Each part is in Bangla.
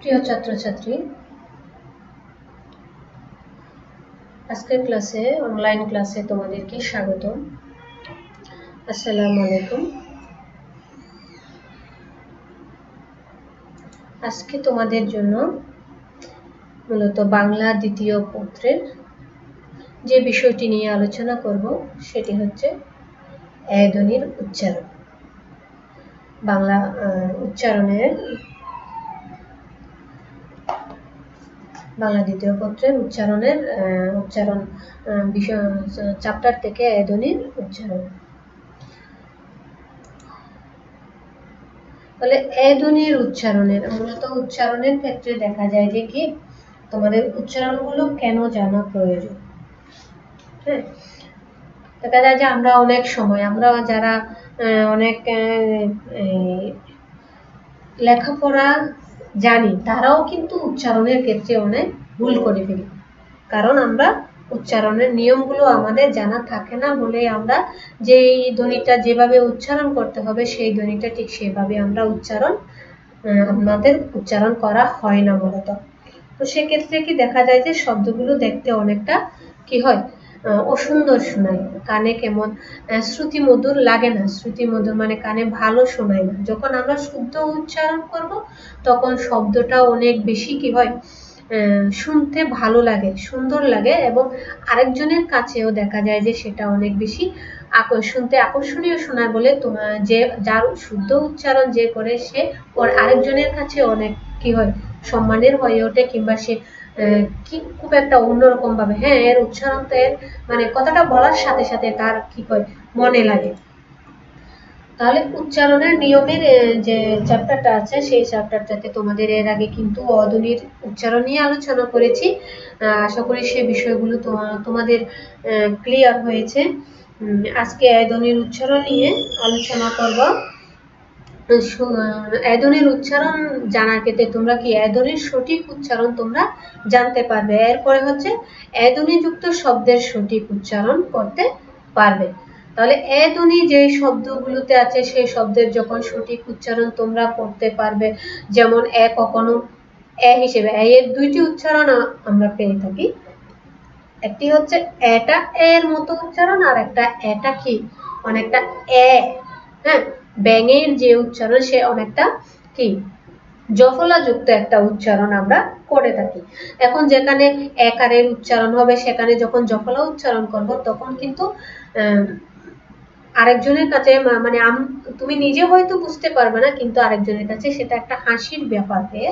প্রিয় ছাত্রছাত্রী, আজকের ক্লাসে অনলাইন ক্লাসে তোমাদেরকে স্বাগত। আসসালামু আলাইকুম। আজকে তোমাদের জন্য মূলত বাংলা দ্বিতীয় পত্রের যে বিষয়টি নিয়ে আলোচনা করব সেটি হচ্ছে এ ধ্বনির উচ্চারণ। বাংলা দ্বিতীয় পত্রের উচ্চারণ বিষয় চ্যাপ্টার থেকে এ ধ্বনির উচ্চারণ। তাহলে এ ধ্বনির মূলত উচ্চারণের ক্ষেত্রে দেখা যায় যে কি তোমাদের উচ্চারণগুলো কেন জানা প্রয়োজন। হ্যাঁ, দেখা যায় যে আমরা যারা অনেক লেখাপড়া জানি তারাও কিন্তু উচ্চারণের ক্ষেত্রে অনেক ভুল করে ফেলি, কারণ আমরা উচ্চারণের নিয়মগুলো আমাদের জানা থাকে না বলে আমরা যেই ধ্বনিটা যেভাবে উচ্চারণ করতে হবে সেই ধ্বনিটা ঠিক সেভাবে আমাদের উচ্চারণ করা হয় না মূলত। তো সেক্ষেত্রে কি দেখা যায় যে শব্দগুলো দেখতে অনেকটা কি হয়, অসুন্দর শোনায়, কানে কেমন শ্রুতিমধুর লাগে না। শ্রুতিমধুর মানে কানে ভালো শোনায় না। যখন আমরা শুদ্ধ উচ্চারণ করব তখন শব্দটা অনেক বেশি কি হয়, শুনতে ভালো লাগে, সুন্দর লাগে, এবং আরেকজনের কাছেও দেখা যায় যে সেটা অনেক বেশি শুনতে আকর্ষণীয় শোনায় বলে যার শুদ্ধ উচ্চারণ যে করে সে ওর আরেকজনের কাছে অনেক কি হয়, সম্মানের হয়ে ওঠে, কিংবা সে খুব একটা অন্যরকম ভাবে এর উচ্চারণটা মানে কথাটা বলার সাথে সাথে তার কি হয়, মনে লাগে। তাহলে উচ্চারণের নিয়মের যে চ্যাপ্টারটা আছে সেই চ্যাপ্টারটাতে তোমাদের এর আগে কিন্তু অধ্বনির উচ্চারণ নিয়ে আলোচনা করেছি। আশা করি সেই বিষয়গুলো তোমাদের ক্লিয়ার হয়েছে। আজকে ধ্বনির উচ্চারণ নিয়ে আলোচনা করব। ধ্বনির উচ্চারণ জানার ক্ষেত্রে তোমরা কি ধ্বনির সঠিক উচ্চারণ তোমরা জানতে পারবে। এরপরে হচ্ছে ধ্বনিযুক্ত শব্দের সঠিক উচ্চারণ করতে পারবে। তাহলে ধ্বনি যে শব্দগুলোতে আছে সেই শব্দের যখন সঠিক উচ্চারণ তোমরা করতে পারবে, যেমন কখনো হিসেবে এর দুইটি উচ্চারণ আমরা পেয়ে থাকি। একটি হচ্ছে এটা এর মতো উচ্চারণ, আর একটা এটা কি অনেকটা ব্যাঙের যে উচ্চারণ সে অনেকটা কি জফলাযুক্ত একটা উচ্চারণ আমরা করে থাকি। এখন যেখানে একারের উচ্চারণ হবে সেখানে যখন জফলা উচ্চারণ করব তখন কিন্তু আরেকজনের কাছে মানে তুমি নিজে হয়তো বুঝতে পারবে না, কিন্তু আরেকজনের কাছে সেটা একটা হাসির ব্যাপার হয়ে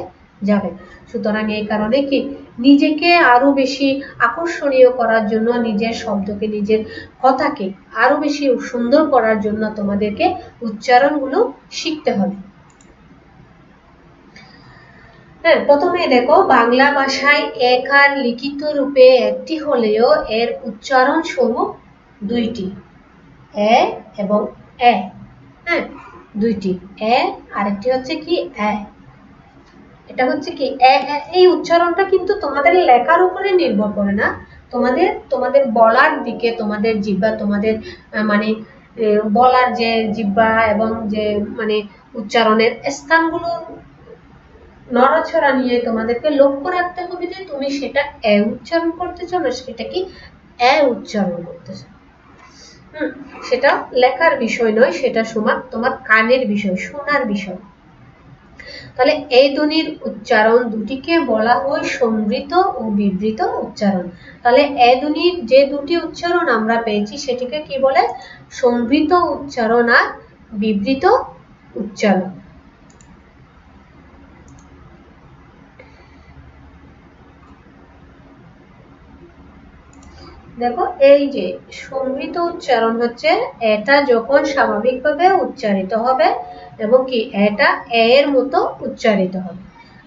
যাবে। সুতরাং এই কারণে কি নিজেকে আরো বেশি আকর্ষণীয় করার জন্য, নিজের শব্দকে নিজের কথাকে আরো বেশি সুন্দর করার জন্য তোমাদেরকে উচ্চারণগুলো শিখতে হবে। প্রথমে দেখো, বাংলা ভাষায় একার লিখিত রূপে একটি হলেও এর উচ্চারণ স্বরূপ দুইটি, এ এবং এ। দুইটি, এ আরেকটি হচ্ছে কি এ। এটা হচ্ছে কি এই উচ্চারণটা কিন্তু তোমাদের লেখার উপরে নির্ভর করে না, তোমাদের বলার দিকে, তোমাদের জিহ্বা, তোমাদের মানে বলার যে জিহ্বা এবং যে মানে উচ্চারণের স্থানগুলো নড়াচড়া নিয়ে তোমাদেরকে লক্ষ্য রাখতে হবে যে তুমি সেটা এ উচ্চারণ করতেছো না সেটা কি এ উচ্চারণ করতেছো। সেটা লেখার বিষয় নয়, সেটা তোমার কানের বিষয়, শোনার বিষয়। তাহলে এই ধ্বনির উচ্চারণ দুটিকে বলা হয় সম্বৃত ও বিবৃত উচ্চারণ। তাহলে এই ধ্বনির যে দুটি উচ্চারণ আমরা পেয়েছি সেটিকে কি বলে, সম্বৃত উচ্চারণ আর বিবৃত উচ্চারণ। দেখো, এই যে সম্বৃত উচ্চারণ হচ্ছে এটা যখন স্বাভাবিকভাবে উচ্চারিত হবে এবং কি এটা এর মতো উচ্চারিত হবে।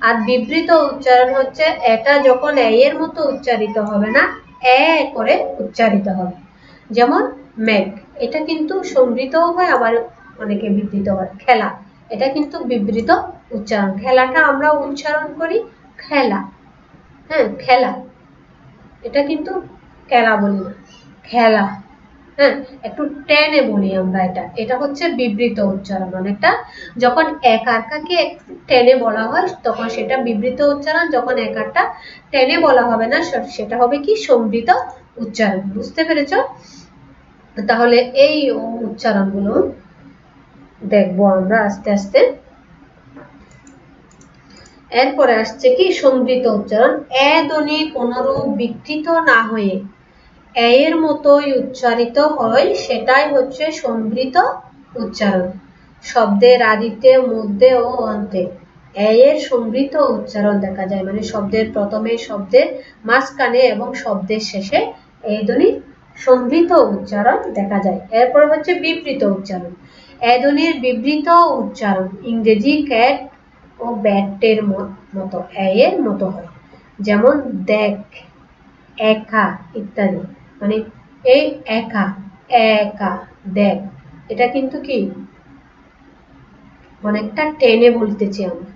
আর বিবৃত উচ্চারণ হচ্ছে এটা যখন এর মতো উচ্চারিত হবে না, করে উচ্চারিত হবে। যেমন মেঘ, এটা কিন্তু সম্বৃতও হয় আবার অনেকে বিবৃত হয়। খেলা, এটা কিন্তু বিবৃত উচ্চারণ। খেলাটা আমরা উচ্চারণ করি খেলা। খেলা, এটা কিন্তু খেলা বলি না, খেলা। হ্যাঁ, একটু টেনে বলি আমরা, এটা হচ্ছে বিবৃত উচ্চারণ। অনেকটা যখন এক আরটাকে টেনে বলা হয় তখন সেটা বিবৃত উচ্চারণ, যখন এক আরটা টেনে বলা হবে না সেটা হবে কি সম্বৃত উচ্চারণ। বুঝতে পেরেছো? তাহলে এই উচ্চারণগুলো দেখবো আমরা আস্তে আস্তে। এরপরে আসছে কি সম্বৃত উচ্চারণ। এ ধ্বনি কোনরূপ বিকৃত না হয়ে এর মতোই উচ্চারিত হয়, সেটাই হচ্ছে সম্বৃত উচ্চারণ। শব্দের আদিতে, মধ্যে ও অন্তে এর সম্বৃত উচ্চারণ দেখা যায়, মানে শব্দের প্রথমে, শব্দের মাঝখানে এবং শব্দের শেষে এই ধ্বনি সম্বৃত উচ্চারণ দেখা যায়। এরপর হচ্ছে বিবৃত উচ্চারণ। এ ধ্বনির বিবৃত উচ্চারণ ইংরেজি ক্যাট ও ব্যাটের মতো এর মতো হয়, যেমন দেখ, একা ইত্যাদি। মানে এই একা, একা, দেখ, এটা কিন্তু কি অনেকটা টেনে বলতেছি আমরা।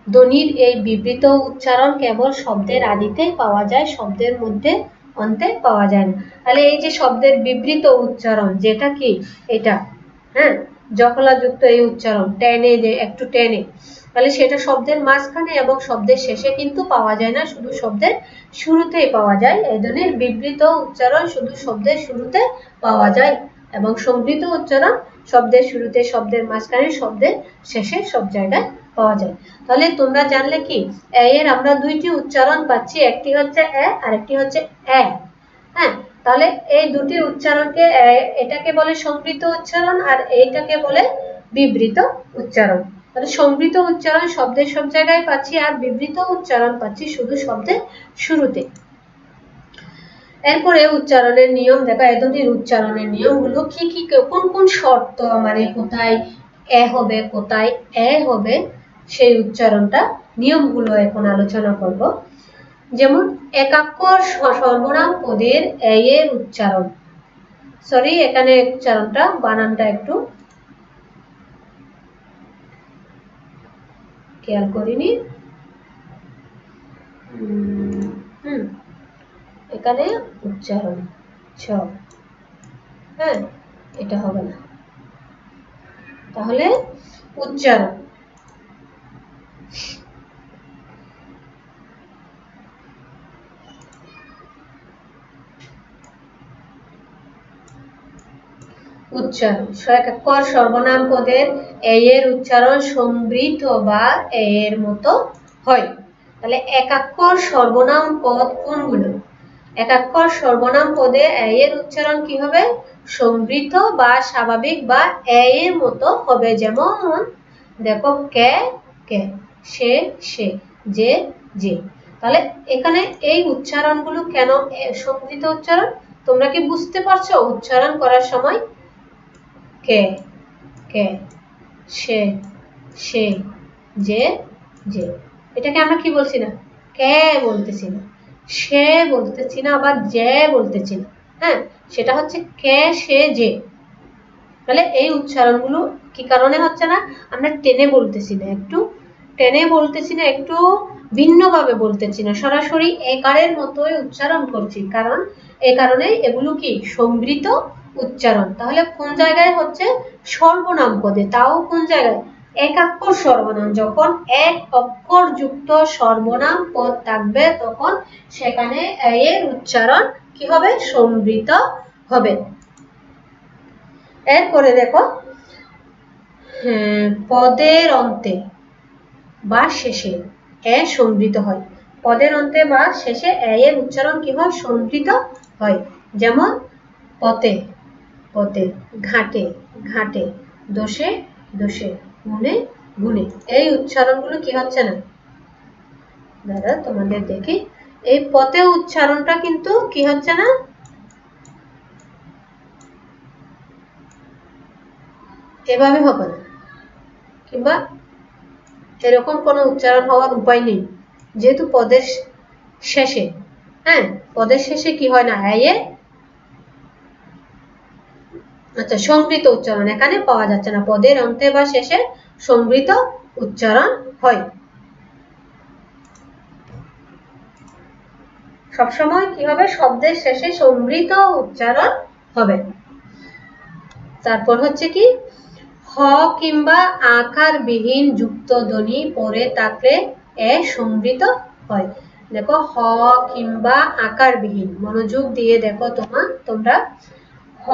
ধ্বনির এই বিবৃত উচ্চারণ কেবল শব্দের আদিতে পাওয়া যায়, শব্দের মধ্যে অন্তে পাওয়া যায় না। তাহলে এই যে শব্দের বিবৃত উচ্চারণ, যেটা কি এটা, হ্যাঁ, জফলাযুক্ত এই উচ্চারণ, টেনে, যে একটু টেনে, তাহলে সেটা শব্দের মাঝখানে এবং শব্দের শেষে কিন্তু পাওয়া যায় না, শুধু শব্দের শুরুতেই পাওয়া যায়। এই ধরনের বিবৃত উচ্চারণ শুধু শব্দের শুরুতে পাওয়া যায়, এবং সম্বৃত উচ্চারণ শব্দের শুরুতে, শব্দের মাঝখানে, শব্দের শেষে সব জায়গায় পাওয়া যায়। তাহলে তোমরা জানলে কি এর আমরা দুইটি উচ্চারণ পাচ্ছি, একটি হচ্ছে এ আর একটি হচ্ছে এ। হ্যাঁ, তাহলে এই দুটি উচ্চারণকে, এটাকে বলে সম্বৃত উচ্চারণ আর এইটাকে বলে বিবৃত উচ্চারণ। তাহলে সম্বৃত উচ্চারণ শব্দের সব জায়গায় পাচ্ছি, আর বিবৃত উচ্চারণ পাচ্ছি শুধু শব্দের শুরুতে। এরপরে উচ্চারণের নিয়ম দেখো। এ ধ্বনির উচ্চারণের নিয়মগুলো কি কি, কোন কোন শর্ত, মানে কোথায় এ হবে, কোথায় এ হবে, সেই উচ্চারণটা নিয়মগুলো এখন আলোচনা করব। যেমন একাক্ষর সর্বনাম পদের এ এর উচ্চারণ, সরি এখানে উচ্চারণটা বানানটা একটু খেয়াল করিনি। এখানে উচ্চারণ ছ, হ্যাঁ, এটা হবে না। তাহলে উচ্চারণ, উচ্চারণ একাক্ষর সর্বনাম পদের এ এর উচ্চারণ সম্বৃত বা এ এর মতো হয়। তাহলে একাক্ষর সর্বনাম পদ কোনগুলো? একাক্ষর সর্বনাম পদে এ এর উচ্চারণ কি হবে? সম্বৃত বা স্বাভাবিক বা এ এর মতো হবে। যেমন দেখো কে, কে, সে, সে, যে, যে। তাহলে এখানে এই উচ্চারণগুলো কেন সম্বৃত উচ্চারণ, তোমরা কি বুঝতে পারছো উচ্চারণ করার সময়? কে, কে, সে, সে, যে, যে, এটাকে আমরা কি বলছি না, কে বলতেছি না, সে বলতেছি না, আবার যে বলতেছি না, হ্যাঁ, সেটা হচ্ছে কে, সে, যে। তাহলে এই উচ্চারণগুলো কি কারণে হচ্ছে না? আমরা টেনে বলতেছি না, একটু টেনে বলতেছি না, একটু ভিন্নভাবে বলতেছি না, সরাসরি একারের মতোই উচ্চারণ করছি, কারণ এই কারণে এগুলো কি সম্বৃত উচ্চারণ। তাহলে কোন জায়গায় হচ্ছে? সর্বনাম পদে, তাও কোন জায়গায়? একাক্ষর সর্বনাম, যখন এক অক্ষর যুক্ত সর্বনাম পদ থাকবে তখন সেখানে এর উচ্চারণ কি হবে? সম্বৃত হবে। এরপরে দেখো পদের অন্তে বা শেষে এ সম্বৃত হয়। পদের অন্তে বা শেষে এ এর উচ্চারণ কি হয়? সম্বৃত হয়। যেমন পথে, পথে, ঘাটে, ঘাটে, দোষে, দোষে, গুণে, গুণে। এই উচ্চারণগুলো কি হচ্ছে না? দাদা তোমাদের দেখি, এই পথে উচ্চারণটা কিন্তু কি হচ্ছে না? এভাবে হবে না, কিংবা এরকম কোনো উচ্চারণ হওয়ার উপায় নেই, যেহেতু পদের শেষে, হ্যাঁ, পদের শেষে কি হয় না? এ, আচ্ছা, সংবৃত উচ্চারণ এখানে পাওয়া যাচ্ছে না, পদের অন্তে বা শেষে সংবৃত উচ্চারণ হয়। সবসময় কি হবে? শব্দের শেষে সম্বৃত উচ্চারণ হবে। তারপর হচ্ছে কি হ কিংবা আকারবিহীন যুক্ত ধ্বনি পরে থাকলে এ সংবৃত হয়। দেখো হ কিংবা আকারবিহীন, মনোযোগ দিয়ে দেখো তোমরা হ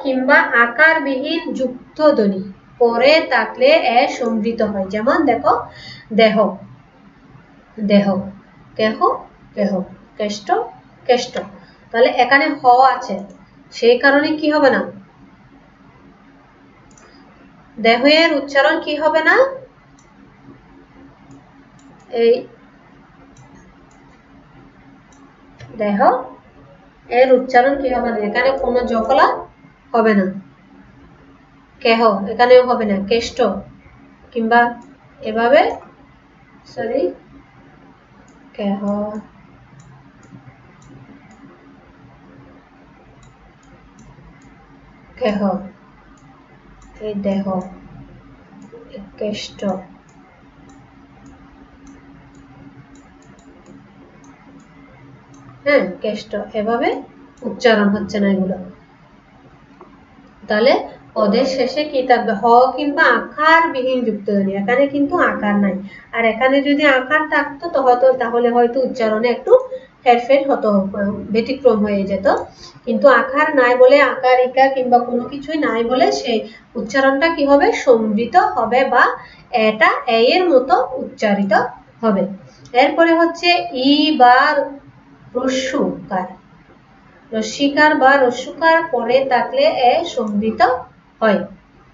কিংবা আকারবিহীন যুক্ত ধ্বনি পরে থাকলে এ সংবৃত হয়। যেমন দেখো দেহ, দেহ, কেহ, কেহ, কেষ্ট, কেষ্ট। তাহলে এখানে হ আছে, সেই কারণে কি হবে না, দেহের উচ্চারণ কি হবে না, এই দেহ এর উচ্চারণ কি হবে না, এখানে কোনো জফলা হবে না। কেহ এখানেও হবে না, কেষ্ট কিংবা এভাবে সরি কেহ, কেহ, এই দেহ, কেষ্ট, হ্যাঁ কেষ্ট, এভাবে উচ্চারণ হচ্ছে না এগুলো। তাহলে ওদের শেষে কি থাকবে, হ কিংবা আকারবিহীন যুক্ত ধ্বনি। এখানে কিন্তু আকার নাই, আর এখানে যদি আকার থাকতো তাহলে হয়তো উচ্চারণে একটু হেরফের হতো, ব্যতিক্রম হয়ে যেত। কিন্তু আকার নাই বলে, আকার ইকার কিংবা কোনো কিছুই নাই বলে সেই উচ্চারণটা কি হবে, সংবৃত হবে বা এটা এর মতো উচ্চারিত হবে। এরপরে হচ্ছে ই বা রস্যকার, রস্যিকার বা রস্যকার পরে থাকলে এ সংবৃত হয়।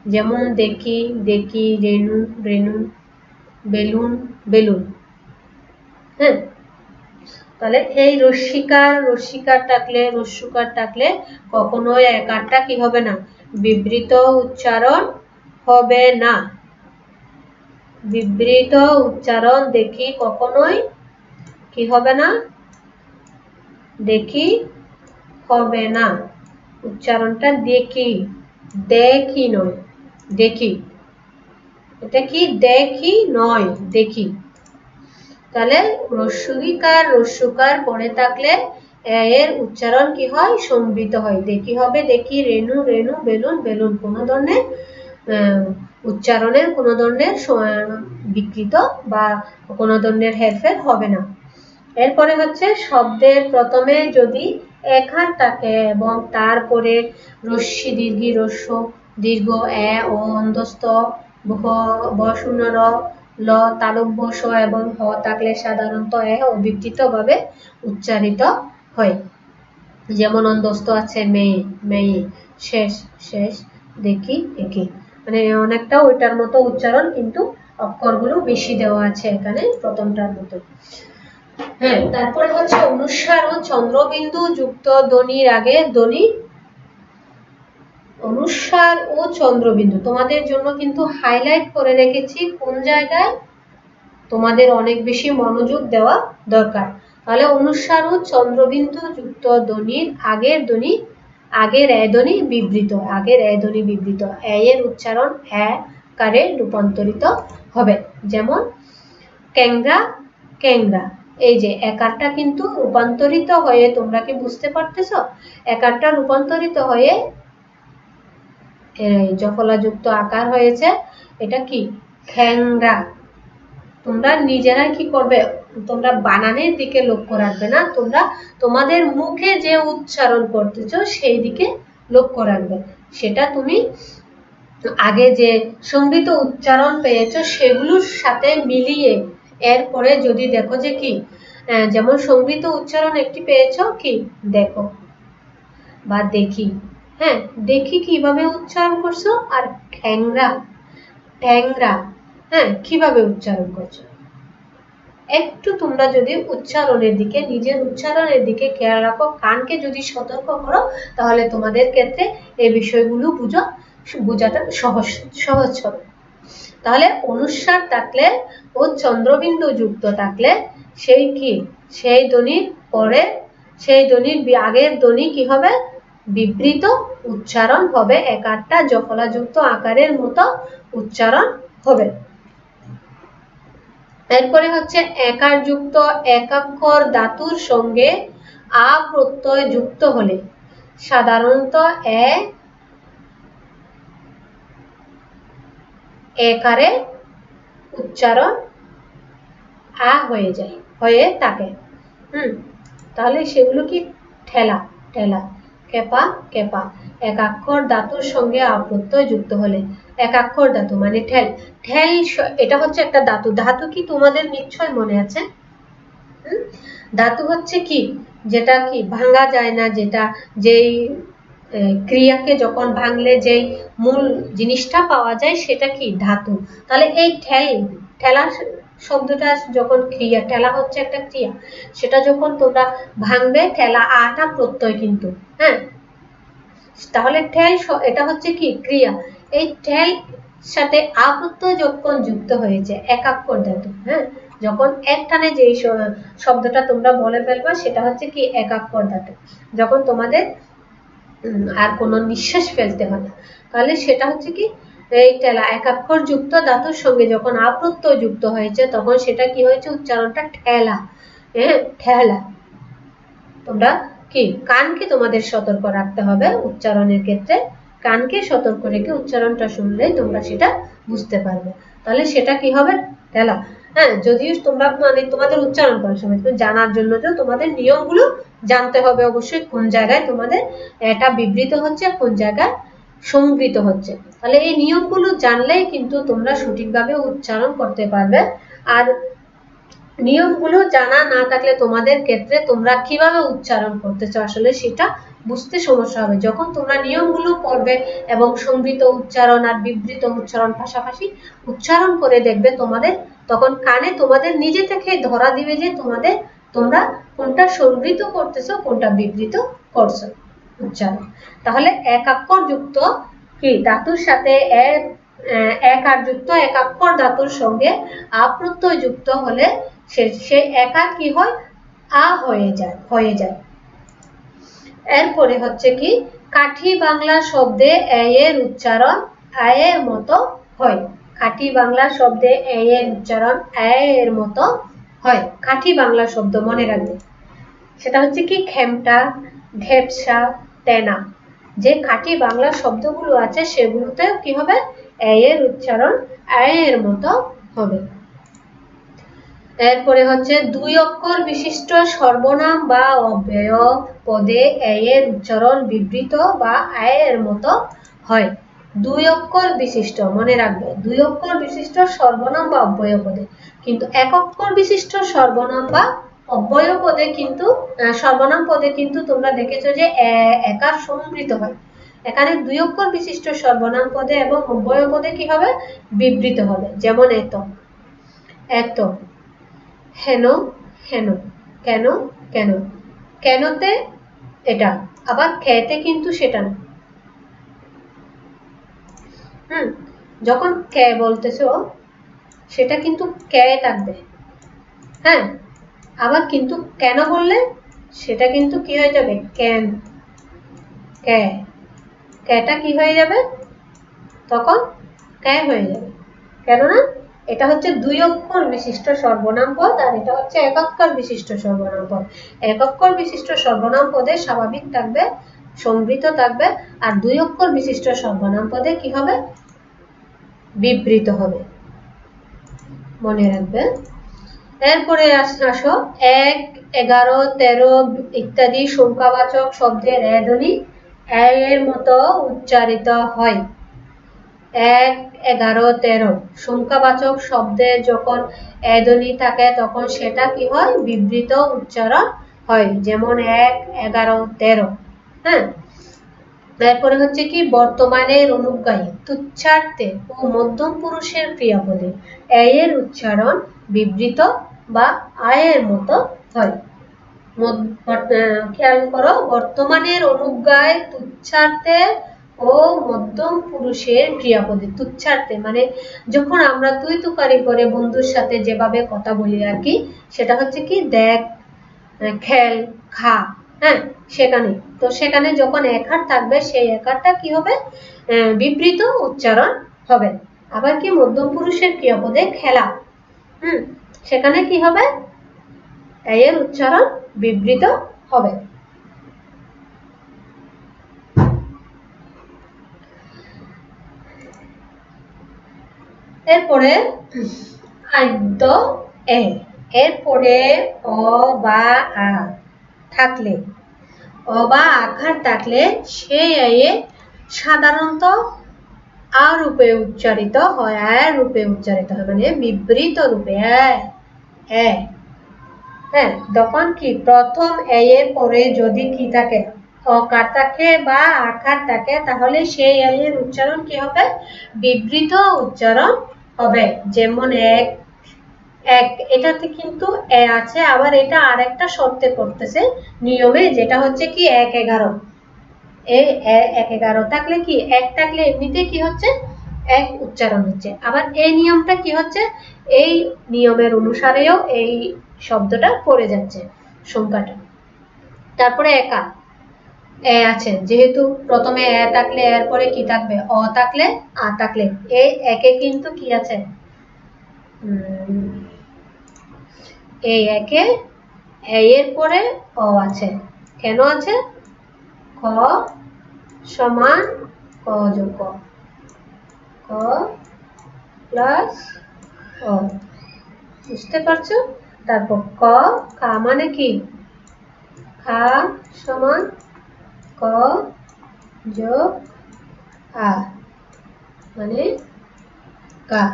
যেমন দেখি, দেখি, রেণু, রেণু, বেলুন, বেলুন। হ্যাঁ, তাহলে এই রস্যিকার, রস্যিকার থাকলে, রস্যকার থাকলে কখনোই একারটা কি হবে না, বিবৃত উচ্চারণ হবে না। বিবৃত উচ্চারণ দেখি কখনোই কি হবে না, দেখি হবে না। উচ্চারণটা দেখি, দেখি নয়, দেখি। এটা কি, দেখি নয়, দেখি। তাহলে রস্যইকার, রস্যকার পরে থাকলে এর উচ্চারণ কি হয়, সংবৃত হয়। দেখি হবে দেখি, রেণু, রেণু, বেলুন, বেলুন। কোনো ধরনের উচ্চারণের কোনো ধরনের বিকৃত বা কোনো ধরনের হেরফের হবে না। এরপরে হচ্ছে শব্দের প্রথমে যদি একার থাকে এবং তারপরে রস্যি দীর্ঘি রস্য দীর্ঘ এ ও অন্তস্থ ব শূন্য র ল তালব্য স এবং হ থাকলে সাধারণত এ অবিকৃত ভাবে উচ্চারিত হয়। যেমন অন্তস্থ আছে মেয়ে, মেয়ে, শেষ, শেষ, দেখি, দেখি। মানে অনেকটা ওইটার মতো উচ্চারণ, কিন্তু অক্ষরগুলো বেশি দেওয়া আছে এখানে প্রথমটার মতো। হ্যাঁ, তারপরে হচ্ছে অনুস্বার ও চন্দ্রবিন্দু যুক্ত ধ্বনির আগে ধ্বনি, অনুস্বার ও চন্দ্রবিন্দু তোমাদের জন্য কিন্তু হাইলাইট করে রেখেছি কোন জায়গায় তোমাদের অনেক বেশি মনোযোগ দেওয়া দরকার। তাহলে অনুস্বার ও চন্দ্রবিন্দু যুক্ত ধ্বনির আগের ধ্বনি, আগের এ ধ্বনি বিবৃত, আগের এ ধ্বনি বিবৃত, এ এর উচ্চারণ এ কারে রূপান্তরিত হবে। যেমন ক্যাংরা, ক্যাংরা। এই যে একারটা কিন্তু রূপান্তরিত হয়ে, তোমরা কি বুঝতে পারতেছ, একারটা রূপান্তরিত হয়ে জফলাযুক্ত আকার হয়েছে। এটা কি, খ্যাংরা। তোমরা নিজেরাই কি করবে, তোমরা বানানের দিকে লক্ষ্য রাখবে না, তোমরা তোমাদের মুখে যে উচ্চারণ করতেছ সেই দিকে লক্ষ্য রাখবে। সেটা তুমি আগে যে সংগৃহীত উচ্চারণ পেয়েছো সেগুলোর সাথে মিলিয়ে এরপরে যদি দেখো যে কি, যেমন সংগৃহীত উচ্চারণ একটি পেয়েছো কি, দেখো বা দেখি, হ্যাঁ দেখি কিভাবে উচ্চারণ করছো, আর ঠ্যাংরা, ট্যাংরা, হ্যাঁ কিভাবে উচ্চারণ করছো। একটু তোমরা যদি উচ্চারণের দিকে, নিজের উচ্চারণের দিকে খেয়াল রাখো, কানকে যদি সতর্ক করো, তাহলে তোমাদের ক্ষেত্রে এই বিষয়গুলো বোঝাটা সহজ হবে। তাহলে অনুস্বার থাকলে ও চন্দ্রবিন্দু যুক্ত থাকলে সেই কি, সেই ধ্বনির পরে, সেই ধ্বনির আগের ধ্বনি কি হবে, বিবৃত উচ্চারণ হবে, একারটা জফলাযুক্ত আকারের মতো উচ্চারণ হবে। এরপরে হচ্ছে একার যুক্ত একাক্ষর ধাতুর সঙ্গে আ প্রত্যয় যুক্ত হলে সাধারণত একারে উচ্চারণ আ হয়ে যায়, হয়ে থাকে। তাহলে সেগুলো কি? ঠেলা, ঠেলা, কেপা, কেপা। একাক্ষর ধাতুর সঙ্গে আ প্রত্যয় যুক্ত হলে, একাক্ষর ধাতু মানে ঠেল, ঠেল এটা হচ্ছে একটা ধাতু। ধাতু কি তোমাদের নিশ্চয় মনে আছে? ধাতু হচ্ছে কি? যেটা কি ভাঙা যায় না, যেটা যেই ক্রিয়াকে যখন ভাঙলে যেই মূল জিনিসটা পাওয়া যায় সেটা কি? ধাতু। তাহলে এই ঠেলা শব্দটা যখন ক্রিয়া, ঠেলা হচ্ছে একটা ক্রিয়া, সেটা যখন তোমরা ভাঙবে, ঠেলা আটা প্রত্যয় কিন্তু, হ্যাঁ। তাহলে ঠেল এটা হচ্ছে কি? ক্রিয়া। এই ঠেল সাথে আ প্রত্যয় যখন যুক্ত হয়েছে একাক্ষর ধাতু, হ্যাঁ, যখন একটানে যে শব্দটা তোমরা বলে ফেলবা সেটা হচ্ছে কি? একাক্ষর ধাতু। যখন তোমাদের আর কোনো নিঃশ্বাস ফেলতে হয় না, তাহলে সেটা হচ্ছে কি? এই ঠেলা, একাক্ষর যুক্ত ধাতুর সঙ্গে যখন আ প্রত্যয় যুক্ত হয়েছে তখন সেটা কি হয়েছে? উচ্চারণটা ঠেলা, হ্যাঁ, ঠেলা। তোমরা কি কানকে তোমাদের সতর্ক রাখতে হবে উচ্চারণের ক্ষেত্রে, কানকে সতর্ক রেখে উচ্চারণটা শুনলে তোমরা সেটা বুঝতে পারবে। তাহলে সেটা কি হবে? ঠেলা। হ্যাঁ, যদিও তোমরা মানে তোমাদের উচ্চারণ করার সময় জানার জন্য যে তোমাদের নিয়মগুলো জানতে হবে অবশ্যই, কোন জায়গায় তোমাদের এটা বিবৃত হচ্ছে, কোন জায়গায় সংবৃত হচ্ছে। তাহলে এই নিয়মগুলো জানলেই কিন্তু তোমরা সঠিকভাবে উচ্চারণ করতে পারবে। আর নিয়মগুলো জানা না থাকলে তোমাদের ক্ষেত্রে তোমরা কিভাবে উচ্চারণ করতেছো আসলে সেটা বুঝতে সমস্যা হবে। যখন তোমরা নিয়মগুলো পড়বে এবং সংবৃত উচ্চারণ আর বিবৃত উচ্চারণ পাশাপাশি উচ্চারণ করে দেখবে তোমাদের, তখন কানে তোমাদের নিজে থেকে ধরা দিবে যে তোমরা কোনটা সংবৃত করতেছো, কোনটা বিবৃত করছো উচ্চারণ। তাহলে একাক্ষর যুক্ত কি ধাতুর সাথে একার যুক্ত একাক্ষর ধাতুর সঙ্গে আ প্রত্যয় যুক্ত হলে সেই একা কি হয়? আ হয়ে যায়। এরপরে হচ্ছে কি? কাঠি বাংলা শব্দে এ এর উচ্চারণ আ এর মতো হয়। কাঠি বাংলা শব্দে এ এর উচ্চারণ আ এর মতো হয়। কাঠি বাংলা শব্দ মনে রাখবে, সেটা হচ্ছে কি? খেমটা, ঢেপসা, তেনা। যে খাঁটি বাংলা শব্দগুলো আছে সেগুলোতে কি হবে? এ এর উচ্চারণ আ এর মতো হবে। এরপরে হচ্ছে দুই অক্ষর বিশিষ্ট সর্বনাম বা অব্যয় পদে এ এর উচ্চারণ বিবৃত বা আ এর মতো হয়। দুই অক্ষর বিশিষ্ট, মনে রাখবে, দুই অক্ষর বিশিষ্ট সর্বনাম বা অব্যয় পদে। কিন্তু এক অক্ষর বিশিষ্ট সর্বনাম বা অব্যয় পদে কিন্তু সর্বনাম পদে কিন্তু তোমরা দেখেছো যে একার সংবৃত হয়। এখানে দুই অক্ষর বিশিষ্ট সর্বনাম পদে এবং অব্যয় পদে কি হবে? বিবৃত হবে। যেমন এত, এত, হেন, হেন, কেন, কেন। কেনতে এটা, আবার খেতে কিন্তু সেটা না। যখন কে বলতেছো সেটা কিন্তু কে থাকবে, হ্যাঁ। আবার কিন্তু কেন বললে সেটা কিন্তু কি হয়ে যাবে? কেন, কে, কেটা কি হয়ে যাবে? তখন কে হয়ে যাবে। কেননা এটা হচ্ছে দুই অক্ষর বিশিষ্ট সর্বনাম পদ আর এটা হচ্ছে এক অক্ষর বিশিষ্ট সর্বনাম পদ। এক অক্ষর বিশিষ্ট সর্বনাম পদে স্বাভাবিক থাকবে, সংবৃত থাকবে, আর দুই অক্ষর বিশিষ্ট সর্বনাম পদে কি হবে? বিবৃত হবে, মনে রাখবে। এরপরে আসো 1, 11, 13 ইত্যাদি সংখ্যাবাচক শব্দের এ ধ্বনি এ এর মতো উচ্চারিত হয়। 1, 11, 13 সংখ্যাবাচক শব্দে যখন এ ধ্বনি থাকে তখন সেটা কি হয়? বিবৃত উচ্চারণ হয়। যেমন 1, 11, 13, হ্যাঁ। তারপরে হচ্ছে কি? বর্তমানের অনুজ্ঞায়ী তুচ্ছার্থে ও মধ্যম পুরুষের ক্রিয়াপদে এ এর উচ্চারণ বিবৃত বা আ এর মতো হয়। খেয়াল করো, বর্তমানের অনুজ্ঞায় তুচ্ছার্থে ও মধ্যম পুরুষের ক্রিয়াপদে। তুচ্ছার্থে মানে যখন আমরা তুই তুকারি করে বন্ধুর সাথে যেভাবে কথা বলি আর কি, সেটা হচ্ছে কি? দেখ, খেল, খা, হ্যাঁ, সেখানে। তো সেখানে যখন একার থাকবে সেই একারটা কি হবে? বিবৃত উচ্চারণ হবে। আবার কি? মধ্যম পুরুষের ক্রিয়াপদে খেলা, সেখানে কি হবে? এর উচ্চারণ বিবৃত হবে। এরপরে আদ্য এ, এরপরে অ বা আ থাকলে, অ বা আকার থাকলে সেই এ সাধারণত আ রূপে উচ্চারিত হয়, আ রূপে উচ্চারিত হয়, মানে বিবৃত রূপে এ। হ্যাঁ, তখন কি প্রথম এ এর পরে যদি কি থাকে, অকার থাকে বা আকার থাকে, তাহলে সেই এ এর উচ্চারণ কি হবে, বিবৃত উচ্চারণ হবে। যেমন এক, এটাতে কিন্তু এ আছে, আবার এটা আরেকটা শর্তে পড়তেছে নিয়মে, যেটা হচ্ছে কি 1-11। এই 1-11 থাকলে কি, এক থাকলে এমনিতে কি হচ্ছে, এক উচ্চারণ হচ্ছে। আবার এই নিয়মটা কি হচ্ছে, এই নিয়মের অনুসারেও এই শব্দটা পড়ে যাচ্ছে, সংখ্যাটা। তারপরে একা, এ আছে, যেহেতু প্রথমে এ থাকলে এর পরে কি থাকবে, অ থাকলে আ থাকলে, এই একে কিন্তু কি আছে, এই একে এর পরে অ আছে, কেন আছে, ক সমান ক যোগ ক, ক প্লাস অ, বুঝতে পারছো? তারপর ক, কা মানে কি, খা সমান ক যোগ আ মানে কা।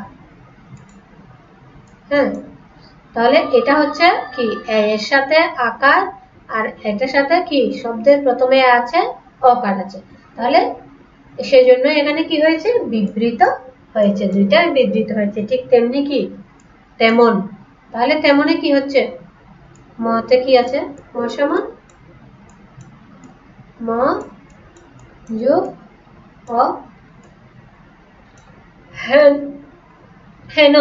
হ্যাঁ, তাহলে এটা হচ্ছে কি, এর সাথে আকার, আর এটার সাথে কি শব্দের প্রথমে আছে অকার আছে, তাহলে সেই জন্য এখানে কি হয়েছে, বিবৃত হয়েছে, দুইটাই বিবৃত হয়েছে। ঠিক তেমনি কি, তেমন, তাহলে তেমনে কি হচ্ছে, মতে কি আছে, ম সমান ম যোগ অ, হেন, হেন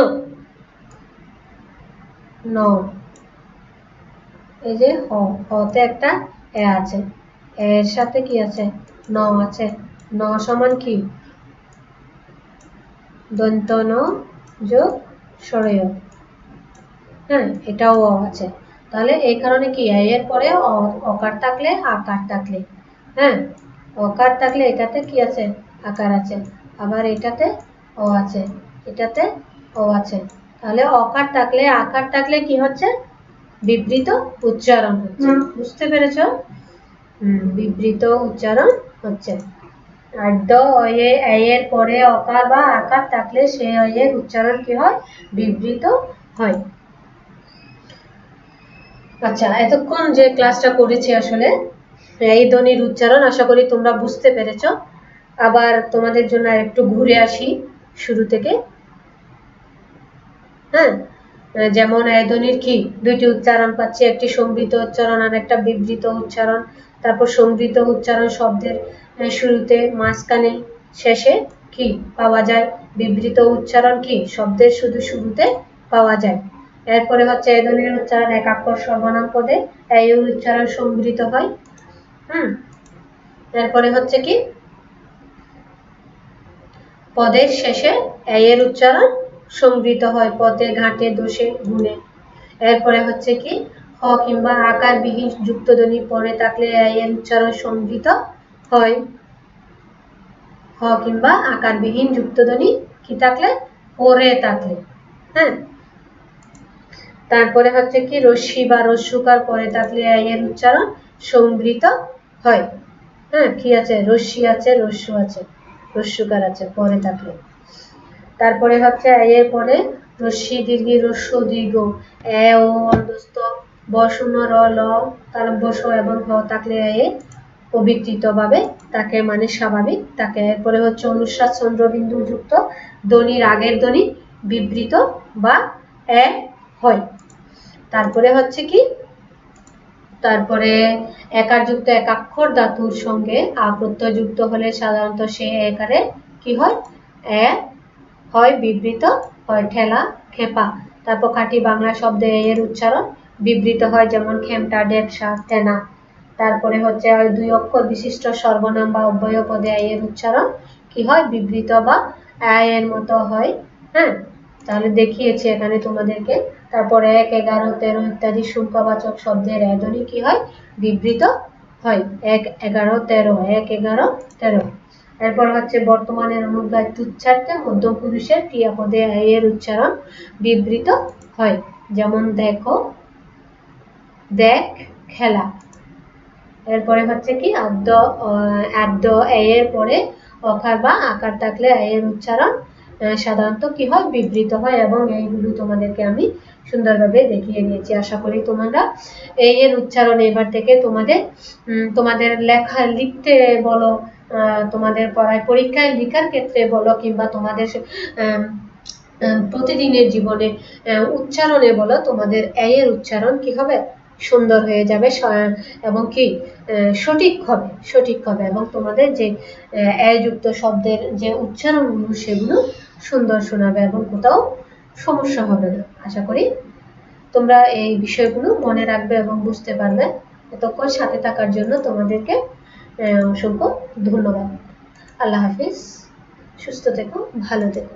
ন, এই যে হতে একটা এ আছে, এর সাথে কি আছে, ন আছে, ন সমান কি, দন্ত ন যোগ সরয়। হ্যাঁ, এটাও অ আছে, তাহলে এই কারণে কি, এর পরে অকার থাকলে আকার থাকলে, হ্যাঁ, অকার থাকলে এটাতে কি আছে, আকার আছে, আবার এটাতে অ আছে, এটাতে অ আছে, তাহলে অকার থাকলে আকার থাকলে কি হচ্ছে, বিবৃত উচ্চারণ হচ্ছে। বুঝতে পেরেছ? বিবৃত উচ্চারণ হচ্ছে। আর ড এর পরে অকার বা আকার থাকলে সে এর উচ্চারণ কি হয়, বিবৃত হয়। আচ্ছা, এতক্ষণ যে ক্লাসটা করেছি আসলে এই ধ্বনির উচ্চারণ, আশা করি তোমরা বুঝতে পেরেছ। আবার তোমাদের জন্য একটু ঘুরে আসি শুরু থেকে। হ্যাঁ, যেমন এই ধ্বনির কি দুইটি উচ্চারণ পাচ্ছি, একটি সংবৃত উচ্চারণ আর একটা বিবৃত উচ্চারণ। তারপর সংবৃত উচ্চারণ শব্দের শুরুতে, মাঝখানে, শেষে কি পাওয়া যায়, বিবৃত উচ্চারণ কি শব্দের শুধু শুরুতে পাওয়া যায়। এরপরে হচ্ছে এই ধ্বনির উচ্চারণ একাক্ষর সর্বনাম পদে, এই উচ্চারণ সংবৃত হয়। এরপরে হচ্ছে কি পদের শেষে এর উচ্চারণ সংবৃত হয়, পদে, ঘাটে, দোষে, গুণে। এরপরে হচ্ছে কি হ কিংবা আকার বিহীন যুক্ত ধ্বনি পরে থাকলে এর উচ্চারণ সংবৃত হয়, হ কিংবা আকার বিহীন যুক্ত ধ্বনি কি থাকলে, পরে থাকলে। হ্যাঁ, তারপরে হচ্ছে কি রস্যি বা রস্যুকার পরে থাকলে এর উচ্চারণ সংবৃত হয়। হ্যাঁ, কি আছে, রস্যি আছে, রস্যু আছে, রস্যুকার আছে পরে থাকলে। তারপরে হচ্ছে এর পরে রস্যি দীর্ঘ, রস্য দীর্ঘ, এ ও অন্তস্থ বসুন র ল তালব্য এবং হ থাকলে এ অবিকৃত ভাবে তাকে, মানে স্বাভাবিক তাকে। এরপরে হচ্ছে অনুস্বার চন্দ্রবিন্দু যুক্ত ধ্বনির আগের ধ্বনি বিবৃত বা এ হয়। তারপরে হচ্ছে কি, তারপরে একার যুক্ত একাক্ষর ধাতুর সঙ্গে আ প্রত্যয় যুক্ত হলে সাধারণত সে একারে কি হয়, এ হয় বিবৃত হয়, ঠেলা, খেপা। তারপর খাঁটি বাংলা শব্দে এর উচ্চারণ বিবৃত হয়, যেমন খেমটা, ডেপসা, তেনা। তারপরে হচ্ছে দুই অক্ষর বিশিষ্ট সর্বনাম বা অব্যয় পদে এর উচ্চারণ কি হয়, বিবৃত বা এর মতো হয়। হ্যাঁ, তাহলে দেখিয়েছি এখানে তোমাদেরকে। তারপরে 1, 11, 13 ইত্যাদি সংখ্যাবাচক শব্দের এ ধ্বনি কি হয়, বিবৃত হয়। 1, 11, 13, 1, 11, 13। এরপর হচ্ছে বর্তমানের অনুব্যক্ত উচ্চারণে মধ্যম পুরুষের ক্রিয়াপদে এর উচ্চারণ বিবৃত হয়, যেমন দেখো, দেখ, খেলা। এরপরে হচ্ছে কি আদ্য এর পরে অকার বা আকার থাকলে এর উচ্চারণ সাধারণত কি হয়, বিবৃত হয়, এবং এইগুলো তোমাদেরকে আমি সুন্দরভাবে দেখিয়ে দিয়েছি। আশা করি তোমরা এর উচ্চারণ এবার থেকে তোমাদের লেখা লিখতে বলো, তোমাদের পরীক্ষায় লেখার ক্ষেত্রে বলো, কিংবা তোমাদের প্রতিদিনের জীবনে উচ্চারণে বলো, তোমাদের এর উচ্চারণ কি হবে, সুন্দর হয়ে যাবে এবং কি সঠিক হবে এবং তোমাদের যে যুক্ত শব্দের যে উচ্চারণগুলো সেগুলো সুন্দর শোনাবে এবং কোথাও সমস্যা হবে না। আশা করি তোমরা এই বিষয়গুলো মনে রাখবে এবং বুঝতে পারবে। এতক্ষণ সাথে থাকার জন্য তোমাদেরকে অসংখ্য ধন্যবাদ। আল্লাহ হাফিজ। সুস্থ থেকো, ভালো থেকো।